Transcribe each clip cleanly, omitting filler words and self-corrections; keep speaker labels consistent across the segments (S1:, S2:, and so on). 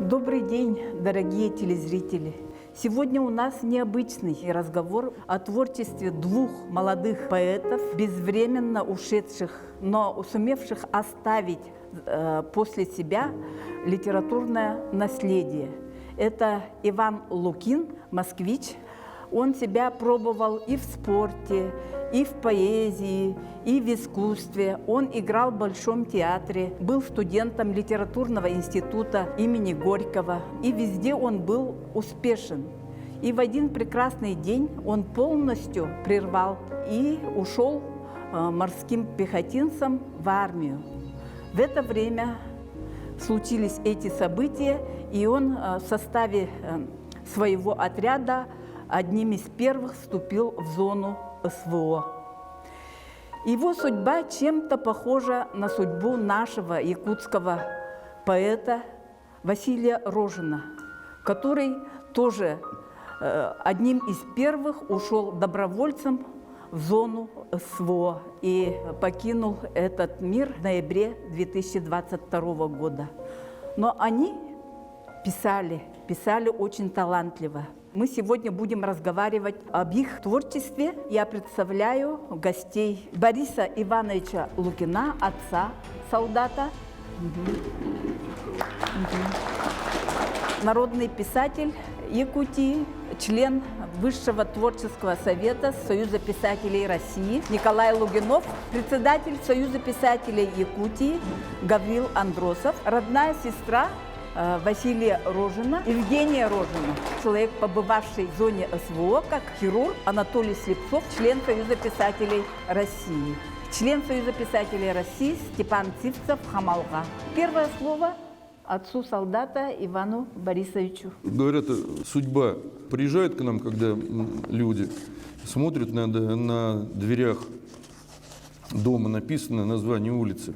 S1: Добрый день, дорогие телезрители! Сегодня у нас необычный разговор о творчестве двух молодых поэтов, безвременно ушедших, но сумевших оставить после себя литературное наследие. Это Иван Лукин, москвич. Он себя пробовал и в спорте, и в поэзии, и в искусстве. Он играл в Большом театре, был студентом литературного института имени Горького. И везде он был успешен. И в один прекрасный день он полностью прервал и ушел морским пехотинцем в армию. В это время случились эти события, и он в составе своего отряда одним из первых вступил в зону СВО. Его судьба чем-то похожа на судьбу нашего якутского поэта Василия Рожина, который тоже одним из первых ушел добровольцем в зону СВО и покинул этот мир в ноябре 2022 года. Но они писали очень талантливо. Мы сегодня будем разговаривать об их творчестве. Я представляю гостей Бориса Ивановича Лукина, отца солдата. Народный писатель Якутии, член Высшего творческого совета Союза писателей России Николай Лугинов, председатель Союза писателей Якутии Гаврил Андросов, родная сестра Василия Рожина, Евгения Рожина, человек, побывавший в зоне СВО как хирург, Анатолий Слепцов, член Союза писателей России. Член Союза писателей России Степан Цивцев, Хамалга. Первое слово отцу солдата Ивану Борисовичу.
S2: Говорят, судьба приезжает к нам, когда люди смотрят на дверях дома написано название улицы.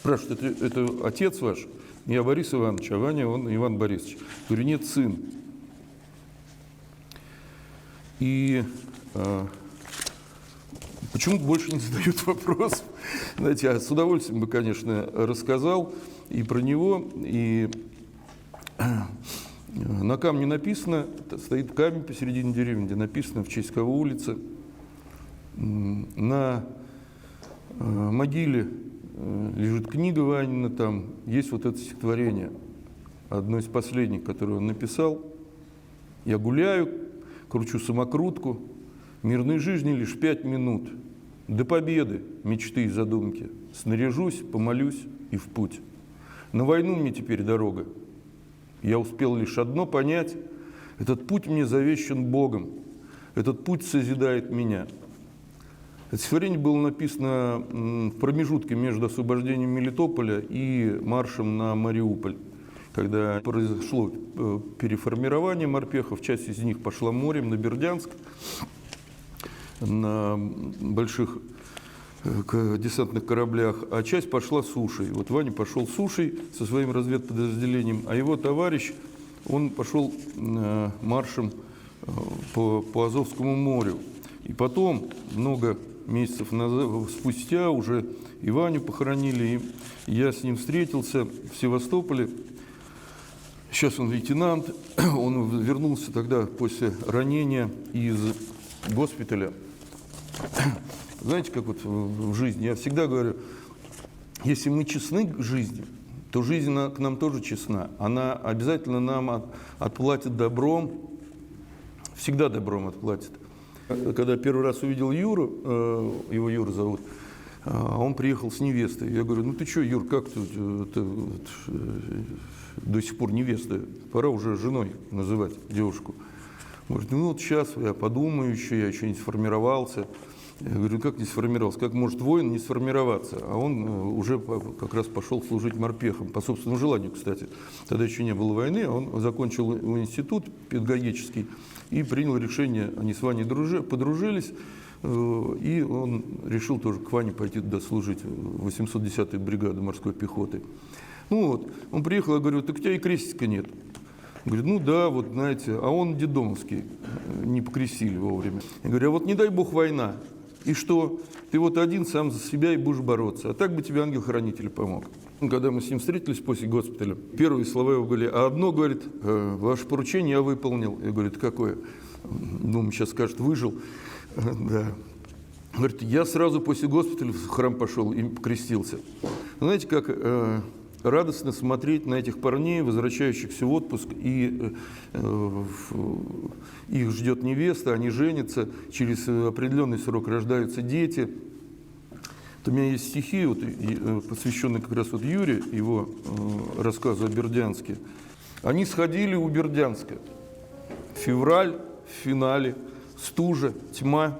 S2: Спрашивают, это отец ваш? Я Борис Иванович, а Ваня, он Иван Борисович. Говорю, нет, сын. И почему-то больше не задают вопрос. Знаете, я с удовольствием бы, конечно, рассказал и про него, и на камне написано, стоит камень посередине деревни, где написано, в честь кого улица. На могиле лежит книга Ванина, там есть вот это стихотворение, одно из последних, которое он написал. «Я гуляю, кручу самокрутку, мирной жизни лишь 5 минут. До победы мечты и задумки. Снаряжусь, помолюсь и в путь. На войну мне теперь дорога. Я успел лишь одно понять. Этот путь мне завещан Богом. Этот путь созидает меня». Это стихотворение было написано в промежутке между освобождением Мелитополя и маршем на Мариуполь. Когда произошло переформирование морпехов, часть из них пошла морем на Бердянск, на больших десантных кораблях, а часть пошла сушей. Вот Ваня пошел сушей со своим разведподразделением, а его товарищ, он пошел маршем по Азовскому морю. И потом, много месяцев спустя, уже и Ваню похоронили, и я с ним встретился в Севастополе. Сейчас он лейтенант, он вернулся тогда после ранения из госпиталя. Знаете, как вот в жизни, я всегда говорю, если мы честны к жизни, то жизнь к нам тоже честна. Она обязательно нам отплатит добром, всегда добром отплатит. Когда первый раз увидел Юру, его Юра зовут, он приехал с невестой. Я говорю, ну ты что, Юр, как ты до сих пор невеста? Пора уже женой называть девушку. Говорит, ну вот сейчас я подумаю еще, я еще не сформировался. Я говорю, как не сформировался? Как может воин не сформироваться? А он уже как раз пошел служить морпехом, по собственному желанию, кстати. Тогда еще не было войны, а он закончил институт педагогический и принял решение, они с Ваней подружились, и он решил тоже к Ване пойти туда служить, в 810-ю бригаду морской пехоты. Ну вот, он приехал, я говорю, так у тебя и крестика нет. Говорит, ну да, вот знаете, а он детдомовский, не покрестили вовремя. Я говорю, а вот не дай бог война, И что? Ты вот один сам за себя и будешь бороться. А так бы тебе ангел-хранитель помог. Когда мы с ним встретились после госпиталя, первые слова его были, а одно, говорит, ваше поручение я выполнил. Я говорю, это какое? Ну, сейчас скажет, выжил. Да. Говорит, я сразу после госпиталя в храм пошел и крестился. Знаете, как радостно смотреть на этих парней, возвращающихся в отпуск, и их ждет невеста, они женятся, через определенный срок рождаются дети. Вот у меня есть стихи, вот, посвященные как раз вот Юрию, его рассказу о Бердянске. Они сходили у Бердянска. Февраль, в финале, стужа, тьма.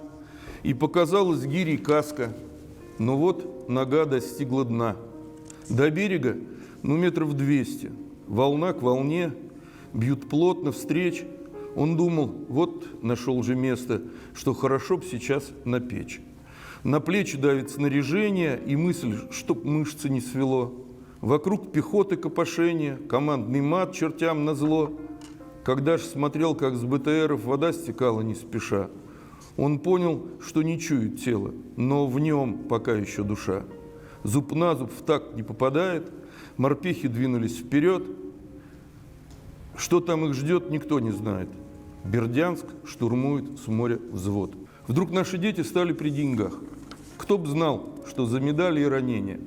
S2: И показалась гири каска, но вот нога достигла дна. До берега, ну, метров 200. Волна к волне, бьют плотно встреч. Он думал, вот нашел же место, что хорошо б сейчас напечь. На плечи давит снаряжение и мысль, чтоб мышцы не свело. Вокруг пехоты копошение, командный мат чертям назло. Когда ж смотрел, как с БТРов вода стекала не спеша, он понял, что не чует тело, но в нем пока еще душа. Зуб на зуб в такт не попадает, морпехи двинулись вперед. Что там их ждет, никто не знает. Бердянск штурмует с моря взвод. Вдруг наши дети стали при деньгах. Кто б знал, что за медали и ранения.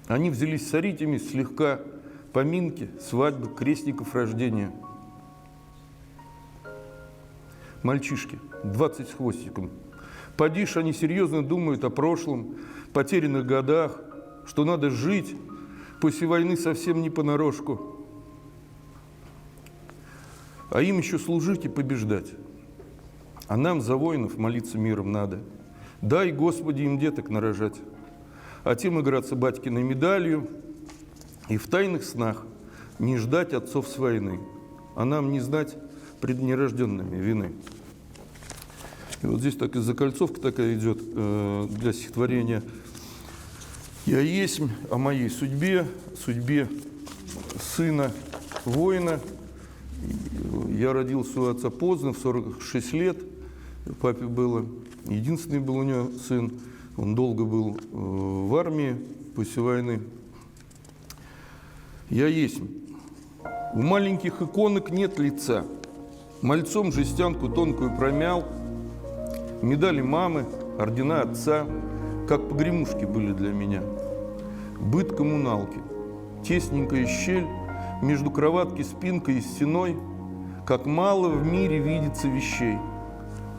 S2: Они взялись сорить ими слегка поминки, свадьбы, крестников рождения. Мальчишки, 20 с хвостиком. Поди ж, они серьезно думают о прошлом, потерянных годах, что надо жить после войны совсем не понарошку. А им еще служить и побеждать. А нам за воинов молиться миром надо. Дай, Господи, им деток нарожать. А тем играться батькиной медалью и в тайных снах не ждать отцов с войны, а нам не знать пред нерожденными вины. И вот здесь так и закольцовка такая идет для стихотворения. «Я есть о моей судьбе, судьбе сына воина. Я родился у отца поздно, в 46 лет. Папе было. Единственный был у него сын. Он долго был в армии после войны. Я есть. У маленьких иконок нет лица. Мальцом жестянку тонкую промял. Медали мамы, ордена отца, как погремушки были для меня. Быт коммуналки, тесненькая щель между кроватки, спинкой и стеной. Как мало в мире видится вещей,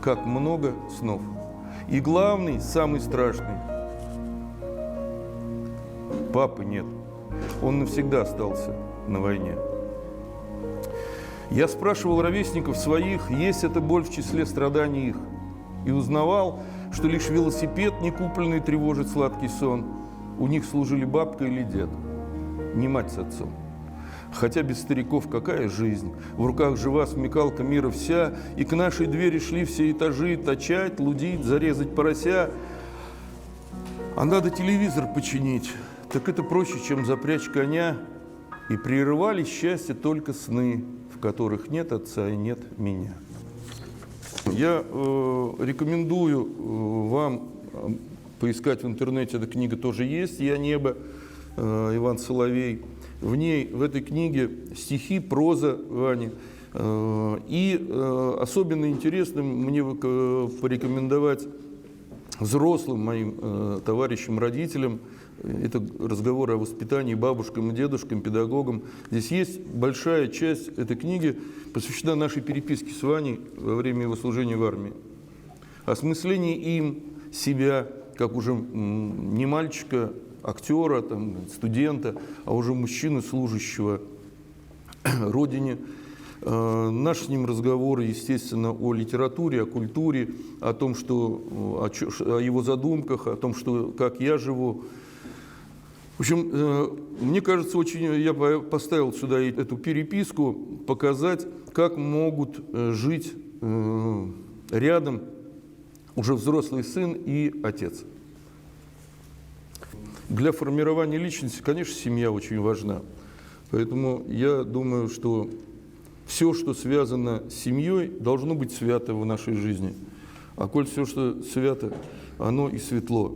S2: как много снов. И главный, самый страшный – папы нет. Он навсегда остался на войне. Я спрашивал ровесников своих, есть эта боль в числе страданий их, и узнавал, что лишь велосипед некупленный тревожит сладкий сон. У них служили бабка или дед, не мать с отцом. Хотя без стариков какая жизнь? В руках жива смекалка мира вся, и к нашей двери шли все этажи точать, лудить, зарезать порося. А надо телевизор починить, так это проще, чем запрячь коня. И прерывали счастье только сны, в которых нет отца и нет меня. Я рекомендую вам поискать в интернете, эта книга тоже есть, «Я небо», Иван Соловей. В ней, в этой книге стихи, проза Вани. И особенно интересным мне порекомендовать взрослым моим товарищам, родителям. Это разговор о воспитании бабушкам и дедушкам, педагогам. Здесь есть большая часть этой книги, посвящена нашей переписке с Ваней во время его служения в армии. Осмысление им себя, как уже не мальчика, актера, там, студента, а уже мужчины, служащего Родине. Наш с ним разговор, естественно, о литературе, о культуре, о том, что, о его задумках, о том, что, как я живу. В общем, мне кажется, очень, я поставил сюда эту переписку, показать, как могут жить рядом уже взрослый сын и отец. Для формирования личности, конечно, семья очень важна. Поэтому я думаю, что все, что связано с семьей, должно быть свято в нашей жизни. А коль все, что свято, оно и светло.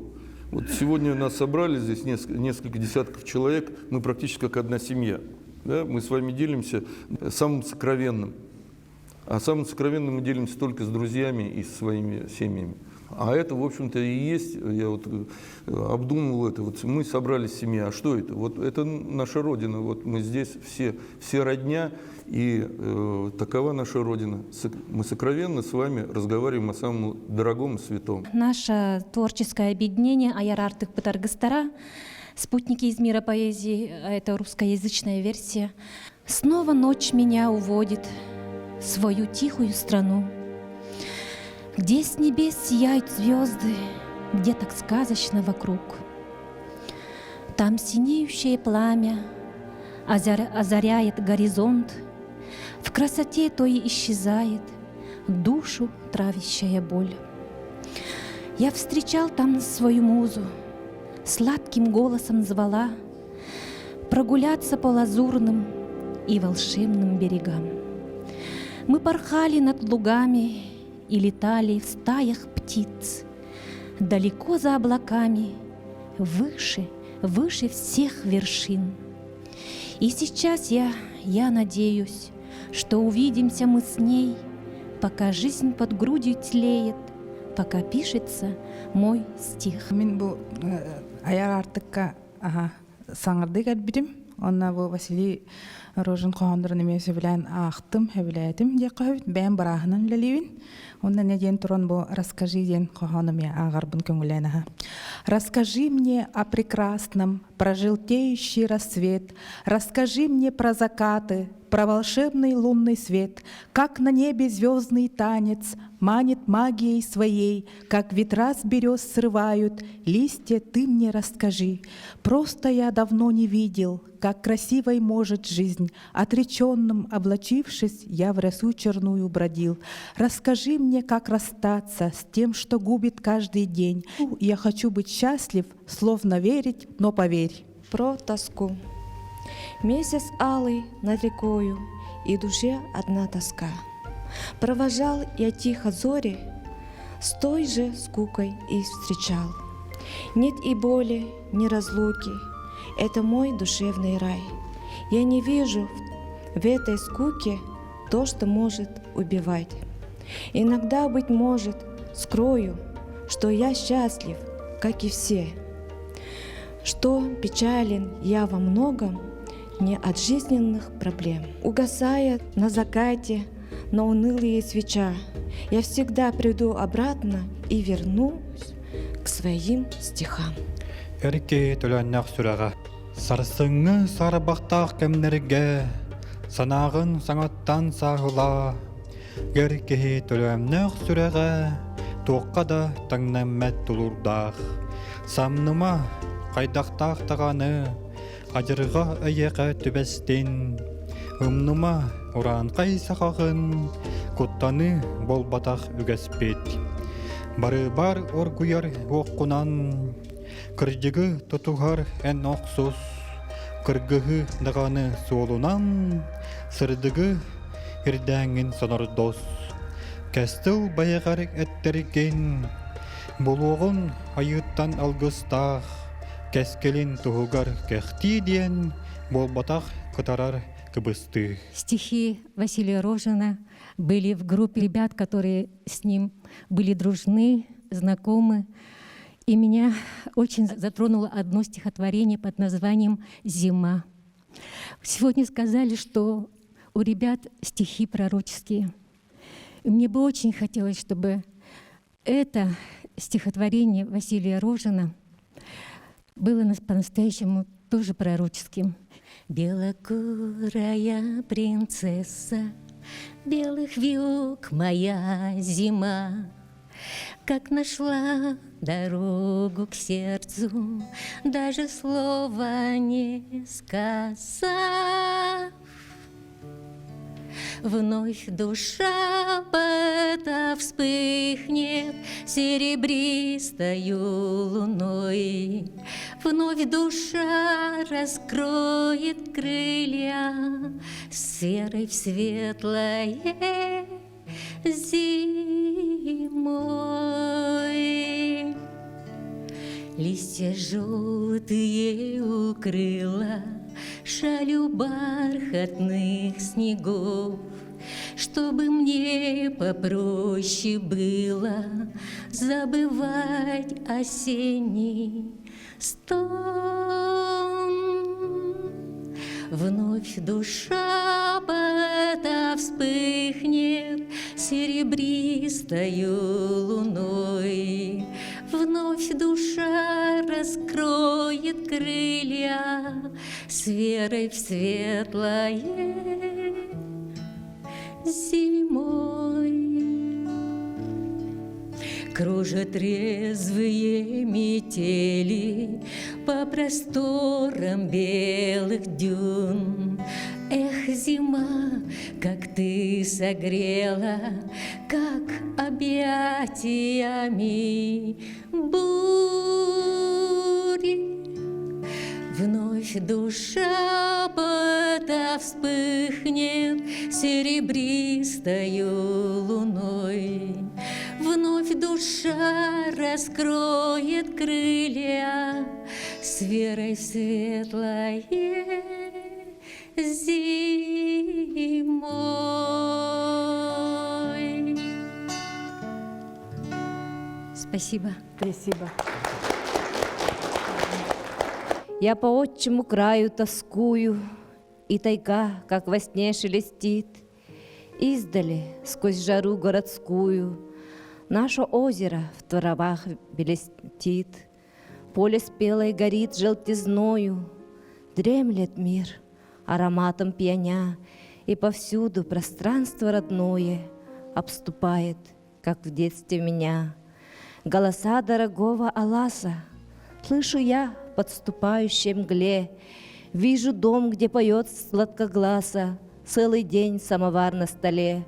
S2: Вот сегодня нас собрали здесь несколько десятков человек, мы практически как одна семья. Да? Мы с вами делимся самым сокровенным. А самым сокровенным мы делимся только с друзьями и со своими семьями. А это, в общем-то, и есть, я вот обдумывал это, вот мы собрались семья, а что это? Вот это наша Родина, вот мы здесь все родня, и такова наша Родина. Мы сокровенно с вами разговариваем о самом дорогом и святом.
S3: Наше творческое объединение «Аярартых Пытаргыстара», «Спутники из мира поэзии», это русскоязычная версия. Снова ночь меня уводит в свою тихую страну, где с небес сияют звезды, где так сказочно вокруг. Там синеющее пламя озаряет горизонт, в красоте той исчезает душу травящая боль. Я встречал там свою музу, сладким голосом звала прогуляться по лазурным и волшебным берегам. Мы порхали над лугами и летали в стаях птиц, далеко за облаками, выше, выше всех вершин. И сейчас я надеюсь, что увидимся мы с ней, пока жизнь под грудью тлеет, пока пишется мой стих.
S4: Мен бұл аяр артыққа саңырды кәлбідім. Онна бұл Василий Рожин қоғандырын емесі білән ақтым, әбіләйтім де қойбіт, бән барағынан ләлейбін. Онна неден тұрын бұл «Расскажи» ден қоғаным я ағарбын көңілән. Расскажи мне о прекрасном, про желтеющий рассвет. Расскажи мне про закаты, про волшебный лунный свет, как на небе звездный танец манит магией своей, как ветра с берез срывают листья, ты мне расскажи. Просто я давно не видел, как красивой может жизнь, отреченным облачившись, я в росу черную бродил. Расскажи мне, как расстаться с тем, что губит каждый день. Я хочу быть счастлив, словно верить, но поверь.
S3: Про тоску. Месяц алый над рекою, и душе одна тоска. Провожал я тихо зори, с той же скукой и встречал. Нет и боли, ни разлуки, это мой душевный рай. Я не вижу в этой скуке то, что может убивать. Иногда, быть может, скрою, что я счастлив, как и все, что печален я во многом не от жизненных проблем. Угасает на закате, на унылые свеча, я всегда приду обратно и вернусь к своим стихам.
S5: Эрке төләннәк сүрәгә, сарсыңы сарбақтақ кәмнәргә, санағын саңаттан сағыла. Эрке төләннәк сүрәгә, тоққа да таңнәммәт тұлырдақ. Самныма қайдақтақ тағаны, қажырға әйеқі түбәстен. Умныма уран қайсақағын, құттаны бол батақ үгәспет. Бары бар оргуяр оққунан, кырдыгы тотуғар ән оқсус, кыргығы дағаны суолунан, сырдыгы ирдәңін сонордос. Кәстіл баяғар әттерген, болуғын айыттан алғыстақ, кәскелін тұғығар кәхти ден, бол батақ кытарар кыбысты.
S6: Стихи Василия Рожина были в группе ребят, которые с ним были дружны, знакомы. И меня очень затронуло одно стихотворение под названием «Зима». Сегодня сказали, что у ребят стихи пророческие. И мне бы очень хотелось, чтобы это стихотворение Василия Рожина было по-настоящему тоже пророческим. Белокурая принцесса, белых вьюг моя зима, как нашла дорогу к сердцу, даже слова не сказав. Вновь душа поэта вспыхнет серебристою луной, вновь душа раскроет крылья серой в светлое зимой. зимой. Листья желтые укрыла шалью бархатных снегов, чтобы мне попроще было забывать осенний стон. Вновь душа поэта вспыхнет серебристою луной, вновь душа раскроет крылья с верой в светлое зимой. Кружат резвые метели по просторам белых дюн. Эх, зима, как ты согрела, как объятиями бури. Вновь душа поэта вспыхнет серебристою луной, вновь душа раскроет крылья с верой в светлое зимой. Спасибо.
S1: Спасибо.
S3: Я по отчему краю тоскую, и тайга, как во сне, шелестит. Издали, сквозь жару городскую, наше озеро в травах блестит. Поле спелое горит желтизною, дремлет мир ароматом пьяня, и повсюду пространство родное обступает, как в детстве меня. Голоса дорогого Аласа слышу я в подступающей мгле, вижу дом, где поет сладкогласа целый день самовар на столе.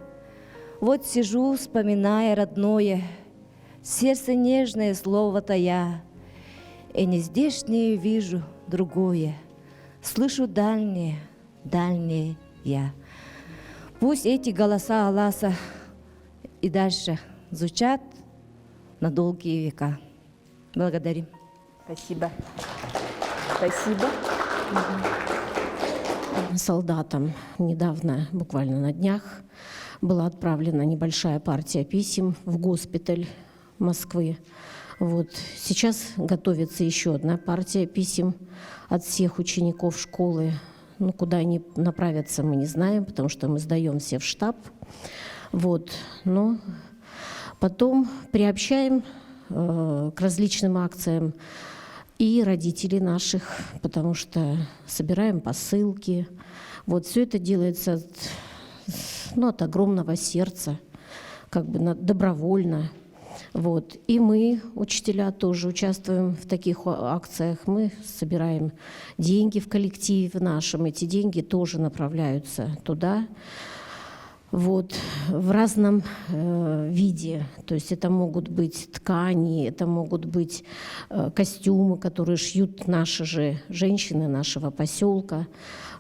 S3: Вот сижу, вспоминая родное, сердце нежное слово тая, и нездешнее вижу другое, слышу дальнее, дальнее я. Пусть эти голоса Аласа и дальше звучат на долгие века. Благодарим.
S1: Спасибо. Спасибо.
S6: Солдатам недавно, буквально на днях, была отправлена небольшая партия писем в госпиталь Москвы. Вот. Сейчас готовится еще одна партия писем от всех учеников школы. Ну, куда они направятся, мы не знаем, потому что мы сдаем все в штаб. Вот. Но потом приобщаем к различным акциям и родителей наших, потому что собираем посылки. Вот все это делается от огромного сердца, как бы добровольно. Вот. И мы, учителя, тоже участвуем в таких акциях. Мы собираем деньги в коллективе нашем. Эти деньги тоже направляются туда. Вот, в разном виде. То есть это могут быть ткани, это могут быть костюмы, которые шьют наши же женщины нашего поселка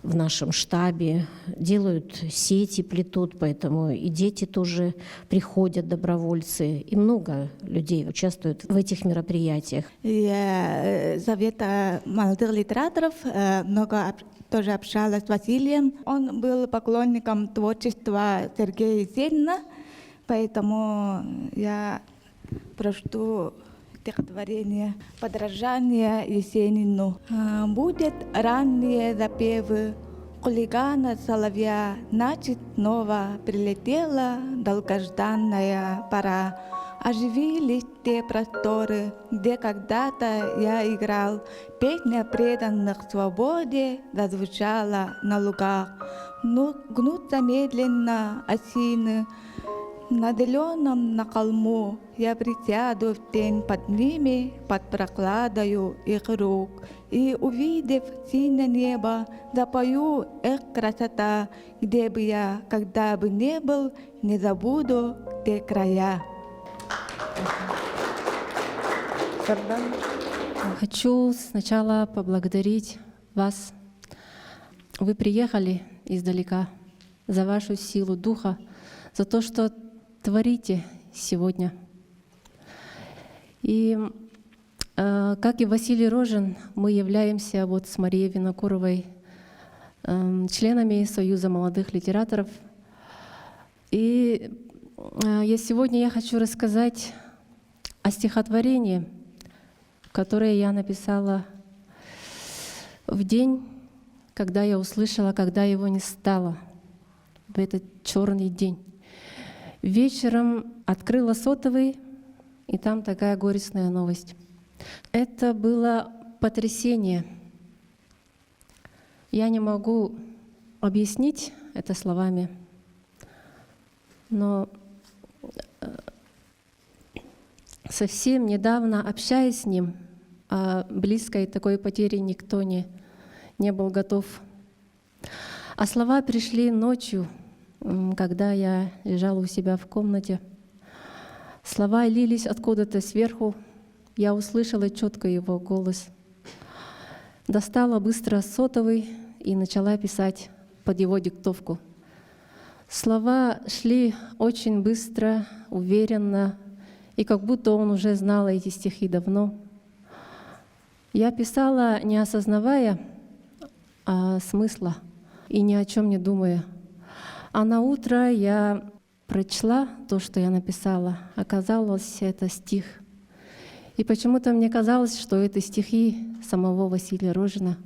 S6: в нашем штабе, делают сети, плетут, поэтому и дети тоже приходят, добровольцы, и много людей участвуют в этих мероприятиях.
S7: Совета молодых литераторов много тоже общалась с Василием. Он был поклонником творчества Сергея Есенина, поэтому я прочту стихотворение «Подражание Есенину». Будет ранние запевы хулигана соловья, значит, снова прилетела долгожданная пора. Оживились те просторы, где когда-то я играл. Песня преданных свободе зазвучала на лугах. Гнутся медленно осины, над зеленым на холму я присяду в тень под ними, под прокладою их рук. И, увидев синее небо, запою, эх, красота, где бы я, когда бы не был, не забуду те края.
S8: Хочу сначала поблагодарить вас. Вы приехали издалека за вашу силу духа, за то, что творите сегодня. И как и Василий Рожин, мы являемся вот с Марией Винокуровой членами Союза молодых литераторов. И сегодня я хочу рассказать о стихотворении, которое я написала в день, когда я услышала, когда его не стало, в этот черный день. Вечером открыла сотовый, и там такая горестная новость. Это было потрясение. Я не могу объяснить это словами, но совсем недавно, общаясь с ним, о близкой такой потере никто не был готов. А слова пришли ночью, когда я лежала у себя в комнате. Слова лились откуда-то сверху. Я услышала четко его голос. Достала быстро сотовый и начала писать под его диктовку. Слова шли очень быстро, уверенно, и как будто он уже знал эти стихи давно. Я писала, не осознавая смысла и ни о чем не думая. А на утро я прочла то, что я написала. Оказалось, это стих. И почему-то мне казалось, что это стихи самого Василия Рожина.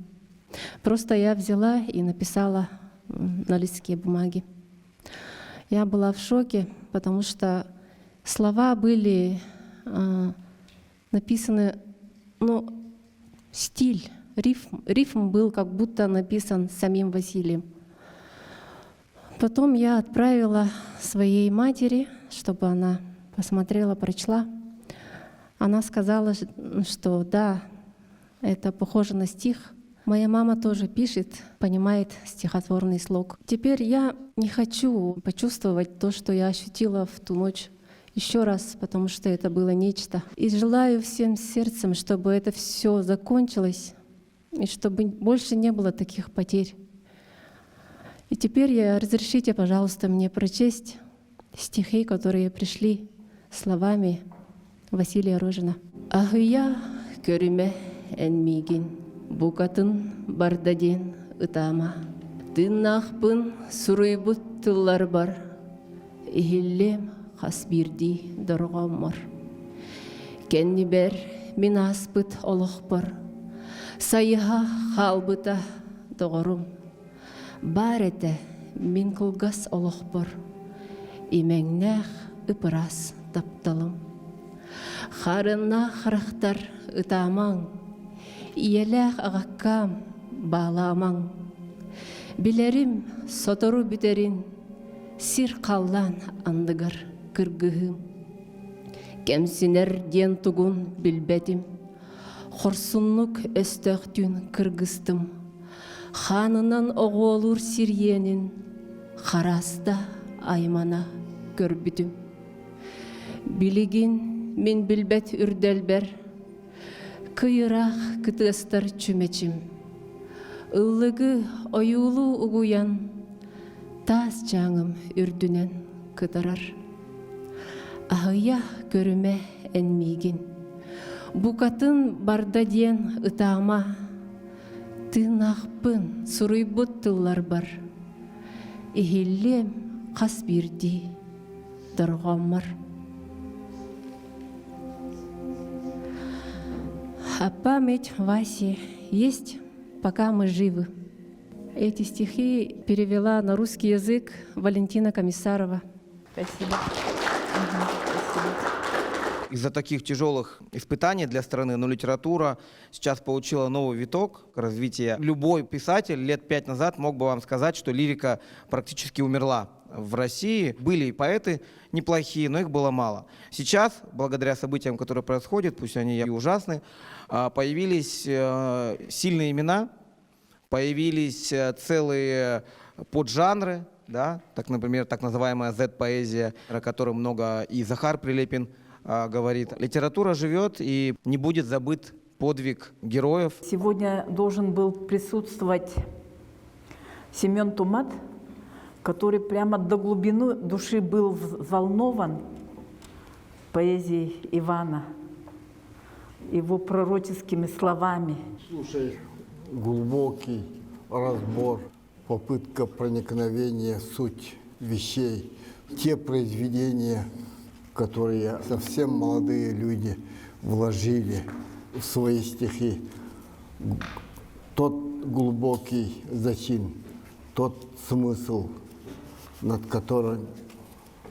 S8: Просто я взяла и написала на листке бумаги. Я была в шоке, потому что слова были написаны, стиль, рифм был как будто написан самим Василием. Потом я отправила своей матери, чтобы она посмотрела, прочла. Она сказала, что да, это похоже на стих. Моя мама тоже пишет, понимает стихотворный слог. Теперь я не хочу почувствовать то, что я ощутила в ту ночь еще раз, потому что это было нечто. И желаю всем сердцем, чтобы это все закончилось, и чтобы больше не было таких потерь. И теперь разрешите, пожалуйста, мне прочесть стихи, которые пришли словами Василия Рожина. «Ахыя көріме әнмеген, букатын бардаден ытама. Тыннақпын суруйбут тыллар бар, ихиллем хасбирди дорғаммар. Кенни бер мен аспыт олық бар, сайыға халбыта доғырым. Бар әті мен қылғас олық бар, имәңнәқ үпірас тапталым. Харына харақтар ытамаң, иеләқ ағаққам бағламаң. Білерім сотору бітерін, сир қаллан андығыр кіргіғым. Кәмсінер ден тұғын білбәдім, хорсунлук өстөқтүн кыргыстым. Ханынан оғолур сиренин, хараста аймана көрбүдүм. Билигин мен билбет үрдәлбер, кыйырақ кытыстар чүмечим. Ыллыгы оюлу угуян, тас жаңым үрдүнен кытарар. Ахыя көріме әнмеген, букатын барда ден ытама. Тынақпын суруйбут тыллар бар, ихиллем қас бирди дорғаммар. А память Васи есть, пока мы живы. Эти стихи перевела на русский язык Валентина Комиссарова.
S1: Спасибо.
S9: Из-за таких тяжелых испытаний для страны, но литература сейчас получила новый виток развития. Любой писатель лет 5 назад мог бы вам сказать, что лирика практически умерла в России. Были и поэты неплохие, но их было мало. Сейчас, благодаря событиям, которые происходят, пусть они и ужасны, появились сильные имена, появились целые поджанры, да, так, например, так называемая Z-поэзия, о которой много и Захар Прилепин говорит. Литература живет, и не будет забыт подвиг героев.
S1: Сегодня должен был присутствовать Семен Тумат, который прямо до глубины души был взволнован поэзией Ивана, его пророческими словами.
S10: Слушай, глубокий разбор, попытка проникновения в суть вещей, те произведения, которые совсем молодые люди вложили в свои стихи, тот глубокий зачин, тот смысл, над которым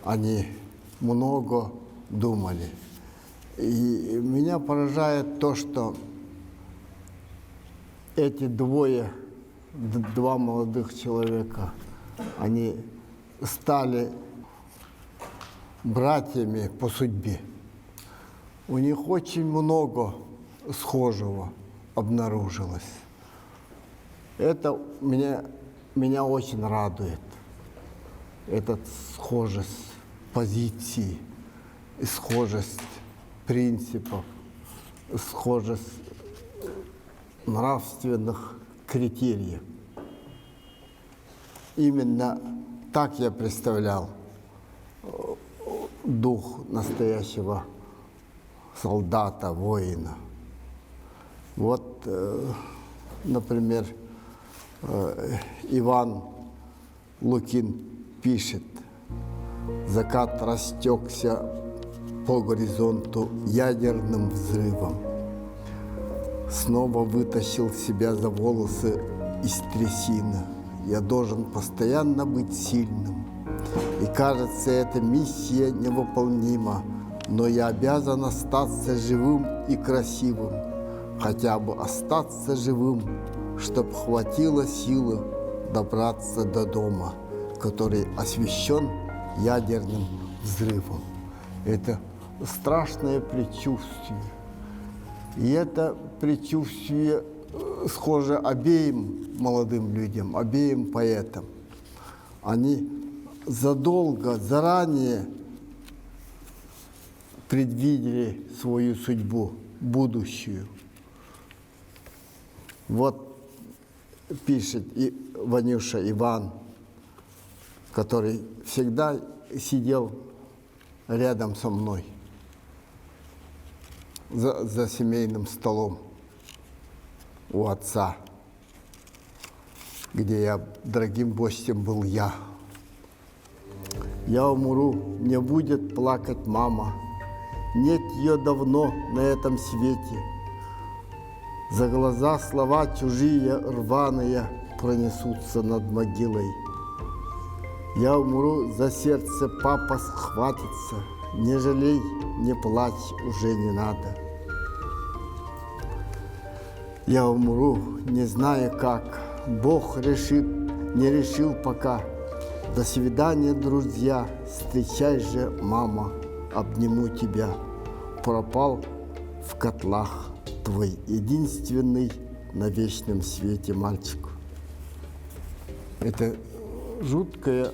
S10: они много думали. И меня поражает то, что эти два молодых человека, они стали братьями по судьбе. У них очень много схожего обнаружилось. Это меня очень радует. Эта схожесть позиций, схожесть принципов, схожесть нравственных критериев. Именно так я представлял дух настоящего солдата, воина. Вот, например, Иван Лукин пишет: «Закат растекся по горизонту ядерным взрывом. Снова вытащил себя за волосы из трясины. Я должен постоянно быть сильным. И кажется, эта миссия невыполнима, но я обязан остаться живым и красивым, хотя бы остаться живым, чтоб хватило силы добраться до дома, который освещен ядерным взрывом». Это страшное предчувствие. И это предчувствие схоже обеим молодым людям, обеим поэтам. Они заранее предвидели свою судьбу, будущую. Вот пишет и Ванюша Иван, который всегда сидел рядом со мной за семейным столом у отца, где дорогим гостем был я. «Я умру, не будет плакать мама, нет ее давно на этом свете. За глаза слова чужие, рваные, пронесутся над могилой. Я умру, за сердце папа схватится, не жалей, не плачь, уже не надо. Я умру, не зная как, Бог решит, не решил пока. До свидания, друзья, встречай же, мама, обниму тебя. Пропал в котлах твой единственный на вечном свете мальчик». Это жуткое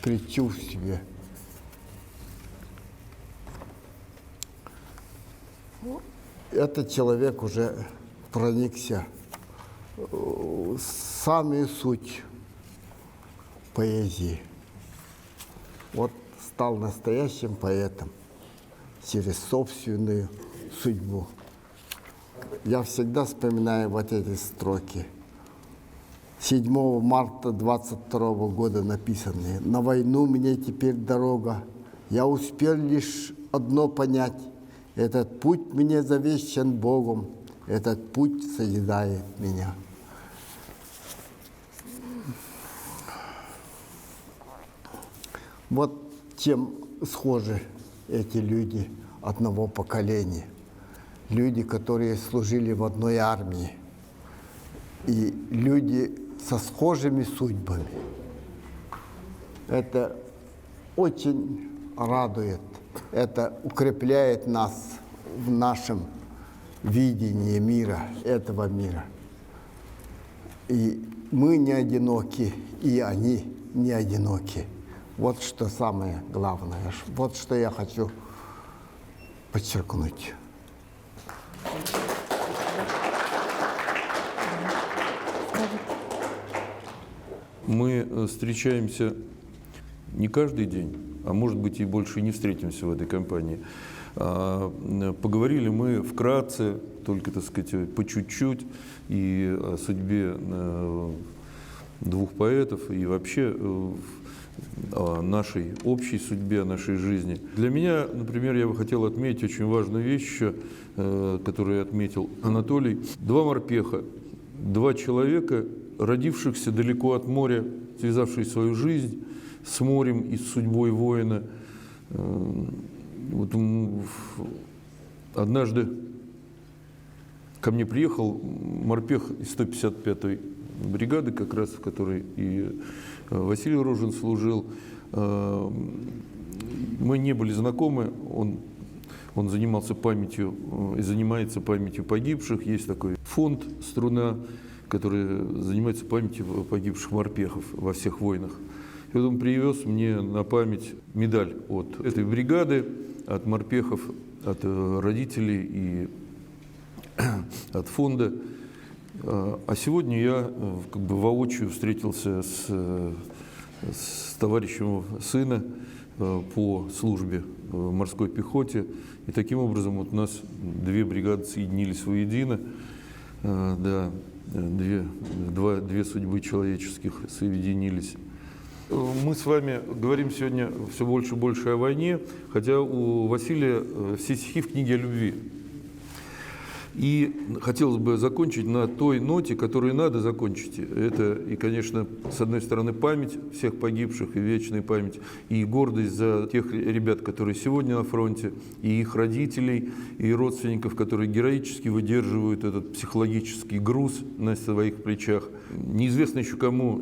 S10: предчувствие. Этот человек уже проникся в самую суть поэзии. Вот стал настоящим поэтом через собственную судьбу. Я всегда вспоминаю вот эти строки. 7 марта 22 года написанные. «На войну мне теперь дорога. Я успел лишь одно понять. Этот путь мне завещан Богом. Этот путь созидает меня». Вот чем схожи эти люди одного поколения. Люди, которые служили в одной армии. И люди со схожими судьбами. Это очень радует, это укрепляет нас в нашем видении мира, этого мира. И мы не одиноки, и они не одиноки. Вот что самое главное, вот что я хочу подчеркнуть.
S2: Мы встречаемся не каждый день, а может быть и больше не встретимся в этой компании. Поговорили мы вкратце, только, так сказать, по чуть-чуть, и о судьбе двух поэтов, и вообще о нашей общей судьбе, о нашей жизни. Для меня, например, я бы хотел отметить очень важную вещь еще, которую отметил Анатолий. Два морпеха, два человека, родившихся далеко от моря, связавшие свою жизнь с морем и с судьбой воина. Вот однажды ко мне приехал морпех из 155-й бригады, как раз в которой и Василий Рожин служил. Мы не были знакомы, он занимался памятью и занимается памятью погибших. Есть такой фонд «Струна», который занимается памятью погибших морпехов во всех войнах. И вот он привез мне на память медаль от этой бригады, от морпехов, от родителей и от фонда. А сегодня я как бы воочию встретился с товарищем сына по службе в морской пехоте. И таким образом вот у нас две бригады соединились воедино. Да, две судьбы человеческих соединились. Мы с вами говорим сегодня все больше и больше о войне, хотя у Василия все стихи в книге о любви. И хотелось бы закончить на той ноте, которую надо закончить. Это, и, конечно, с одной стороны, память всех погибших, и вечная память, и гордость за тех ребят, которые сегодня на фронте, и их родителей, и родственников, которые героически выдерживают этот психологический груз на своих плечах. Неизвестно еще, кому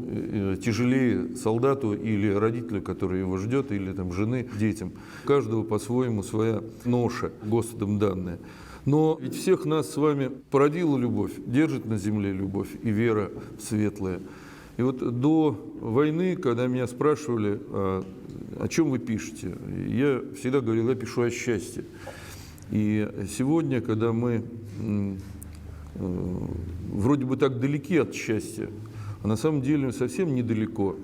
S2: тяжелее, солдату или родителю, который его ждет, или там, жены, детям. У каждого по-своему своя ноша, Господом данная. Но ведь всех нас с вами породила любовь, держит на земле любовь и вера светлая. И вот до войны, когда меня спрашивали, о чем вы пишете, я всегда говорил, я пишу о счастье. И сегодня, когда мы вроде бы так далеки от счастья, а на самом деле совсем недалеко.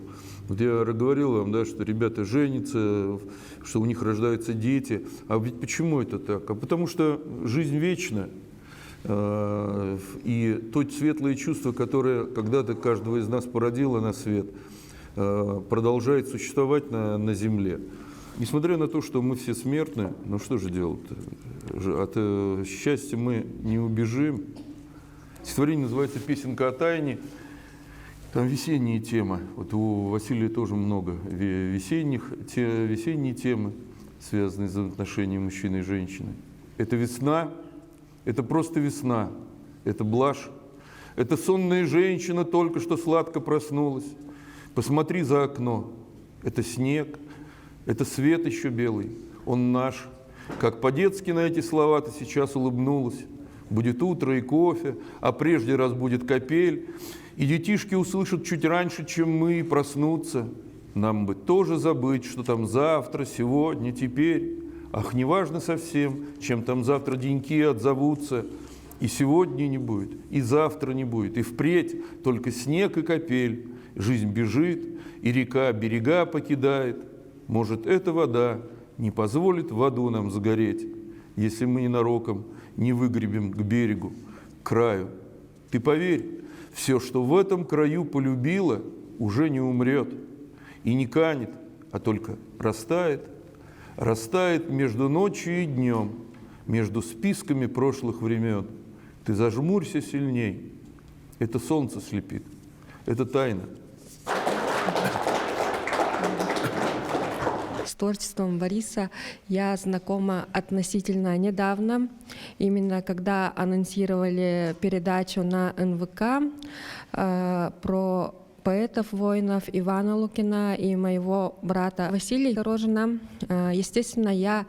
S2: Вот я говорил вам, да, что ребята женятся, что у них рождаются дети. А ведь почему это так? А потому что жизнь вечна. И то светлое чувство, которое когда-то каждого из нас породило на свет, продолжает существовать на земле. Несмотря на то, что мы все смертны, ну что же делать-то? От счастья мы не убежим. Стихотворение называется «Песенка о тайне». Там весенние темы. Вот у Василия тоже много весенние темы, связанные с взаимоотношением мужчины и женщины. Это весна, это просто весна, это блажь. Это сонная женщина только что сладко проснулась. Посмотри за окно. Это снег, это свет еще белый, он наш. Как по-детски на эти слова ты сейчас улыбнулась. Будет утро и кофе, а прежде разбудит капель. И детишки услышат чуть раньше, чем мы, и проснутся. Нам бы тоже забыть, что там завтра, сегодня, теперь. Ах, не важно совсем, чем там завтра деньки отзовутся. И сегодня не будет, и завтра не будет, и впредь только снег и капель. Жизнь бежит, и река берега покидает. Может, эта вода не позволит в аду нам сгореть, если мы ненароком не выгребем к берегу, к краю. Ты поверь, все, что в этом краю полюбила, уже не умрет и не канет, а только растает. Растает между ночью и днем, между списками прошлых времен. Ты зажмурься сильней, это солнце слепит, это тайна.
S11: С творчеством Бориса я знакома относительно недавно, именно когда анонсировали передачу на НВК про поэтов-воинов Ивана Лукина и моего брата Василия Рожина. Естественно, я,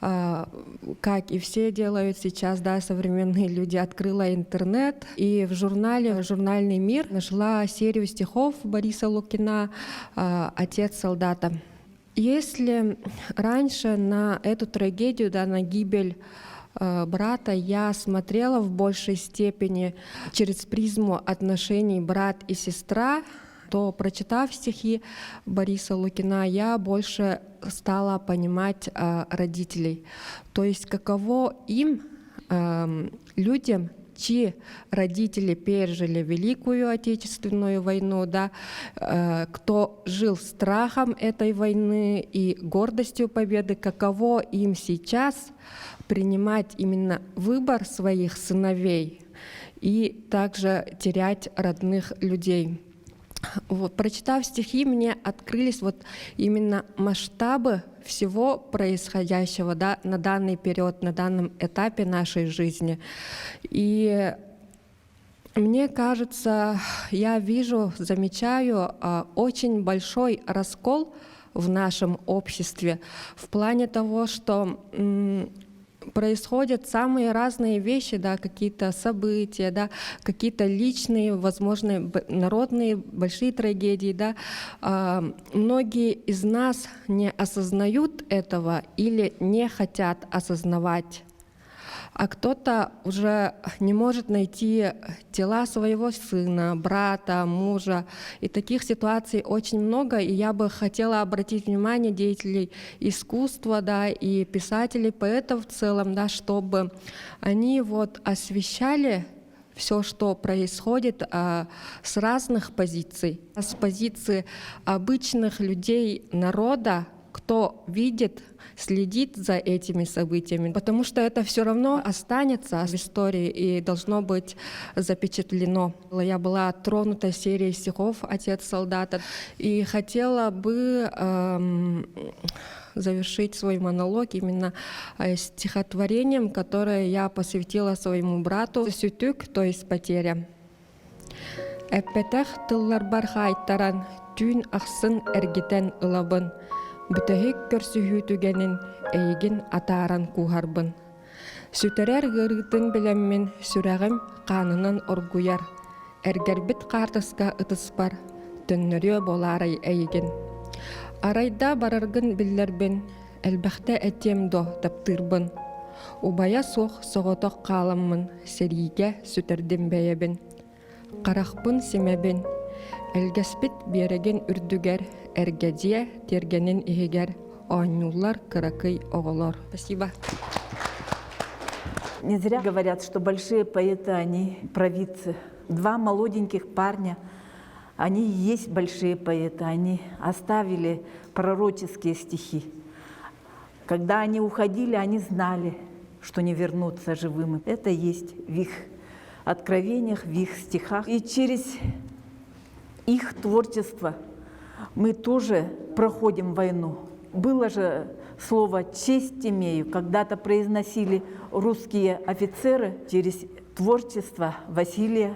S11: как и все делают сейчас, да, современные люди, открыла интернет и в журнальный «Мир» нашла серию стихов Бориса Лукина «Отец солдата». Если раньше на эту трагедию, да, на гибель брата я смотрела в большей степени через призму отношений брат и сестра, что, прочитав стихи Бориса Лукина, я больше стала понимать родителей. То есть каково им, людям, чьи родители пережили Великую Отечественную войну, да, кто жил страхом этой войны и гордостью победы, каково им сейчас принимать именно выбор своих сыновей и также терять родных людей. Вот, прочитав стихи, мне открылись вот именно масштабы всего происходящего, да, на данный период, на данном этапе нашей жизни. И мне кажется, я вижу, замечаю очень большой раскол в нашем обществе в плане того, что происходят самые разные вещи, да, какие-то события, да, какие-то личные, возможно, народные большие трагедии. Да. Многие из нас не осознают этого или не хотят осознавать. А кто-то уже не может найти тела своего сына, брата, мужа. И таких ситуаций очень много. И я бы хотела обратить внимание деятелей искусства, да, и писателей, поэтов в целом, да, чтобы они вот освещали все, что происходит с разных позиций. С позиции обычных людей, народа, кто видит, следит за этими событиями, потому что это все равно останется в истории и должно быть запечатлено. Я была тронута серией стихов «Отец солдата» и хотела бы завершить свой монолог именно стихотворением, которое я посвятила своему брату «Сүтүк», то есть «Потеря». «Эппетех тыллар бархайттаран, түйін ақсын әргетен ылабын, бүтәһик көрсүһүүтүгенин эйигин атааран куһарбын. Сүтәрәр гырытын билеммин сүрәгим канынан оргуяр. Эргербит картыска ытыспар, төннөрү боларай эйигин. Арайда бараргын биллербин, элбәхтә әтем до таптырбын. Убая сох соготок каламмын, сериге сүтәрдим бәйәбин. Карахпын семәбин, элгәспит береген үрдүгәр, эргәдие тергенин ихигер, оаннулар кыракый оголор. Спасибо.
S1: Не зря говорят, что большие поэты, они провидцы. Два молоденьких парня, они и есть большие поэты, они оставили пророческие стихи. Когда они уходили, они знали, что не вернутся живыми. Это есть в их откровениях, в их стихах. И через их творчество мы тоже проходим войну. Было же слово «честь имею», когда-то произносили русские офицеры через творчество Василия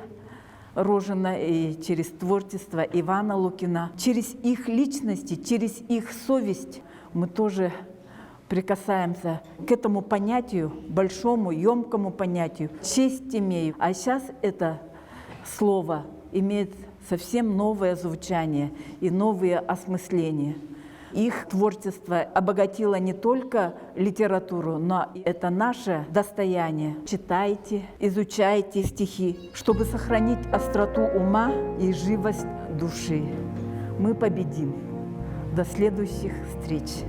S1: Рожина и через творчество Ивана Лукина. Через их личности, через их совесть мы тоже прикасаемся к этому понятию, большому, емкому понятию «честь имею». А сейчас это слово имеет совсем новое звучание и новые осмысления. Их творчество обогатило не только литературу, но это наше достояние. Читайте, изучайте стихи, чтобы сохранить остроту ума и живость души. Мы победим. До следующих встреч.